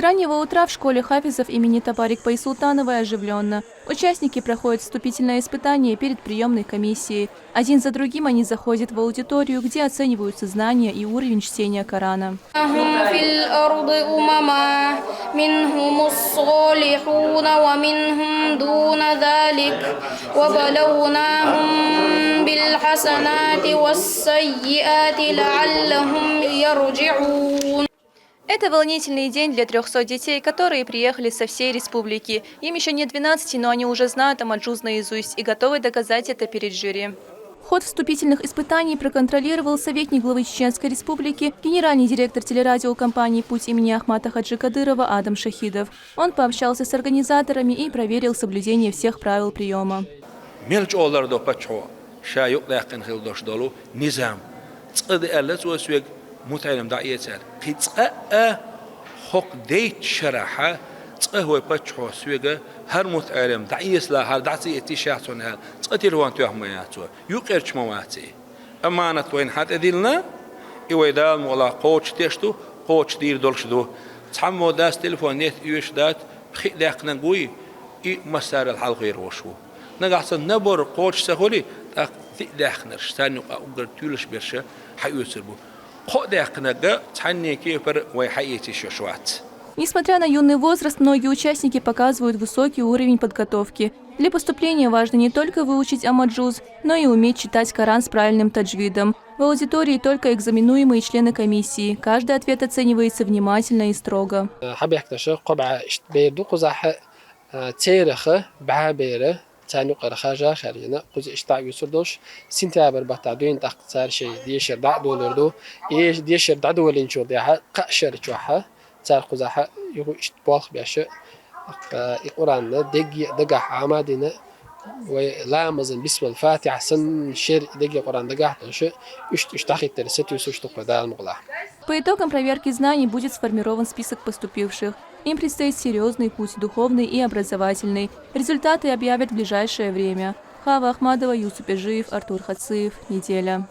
раннего утра в школе хафизов имени Тапарик Пайсултановой оживленно. Участники проходят вступительное испытание перед приемной комиссией. Один за другим они заходят в аудиторию, где оцениваются знания и уровень чтения Корана. Это волнительный день для 300 детей, которые приехали со всей республики. Им еще нет 12, но они уже знают амаджуз наизусть и готовы доказать это перед жюри. Ход вступительных испытаний проконтролировал советник главы Чеченской республики, генеральный директор телерадиокомпании «Путь» имени Ахмата Хаджи Кадырова Адам Шахидов. Он пообщался с организаторами и проверил соблюдение всех правил приема. متعلم دعية سال قيتقى حق ديت شرحة تقهوي بتشو سويجا هر متعلم دعية سلا هر دعتي اتشاعتون هر تقتل وان توه مياتو يقرش مواتي أما أنا توين حتى ديلنا إويدال ولا قوش تشتو قوش دير دولشدو تحمو داس تلفون نت يوش دات بخي داقنا قوي إي مسار الحلقة يروشو نقعد نبر قوش سهولي داقنرش ثاني أقدر تولش برشة حيوسربو. Несмотря на юный возраст, многие участники показывают высокий уровень подготовки. Для поступления важно не только выучить амаджуз, но и уметь читать Коран с правильным таджвидом. В аудитории только экзаменуемые члены комиссии. Каждый ответ оценивается внимательно и строго. تاني قرخاجة خارجنا قز اشتاق يسردوش سنتابر بتعدين تقصر شيء ديشر دعدو لردو إيش ديشر دعدو اللي نشوف ده قشر شوحة تار قزحة يهو اشتباخ بيشه القرآن دقة عمادنا ولامزن بسم الفاتحة سن شر دقة قرآن دقة تنشأ اشتاق الترسات يسوش تقدر المغلق. По итогам проверки знаний будет сформирован список поступивших. Им предстоит серьезный путь, духовный и образовательный. Результаты объявят в ближайшее время. Хава Ахмадова, Юсуп Эжиев, Артур Хациев. Неделя.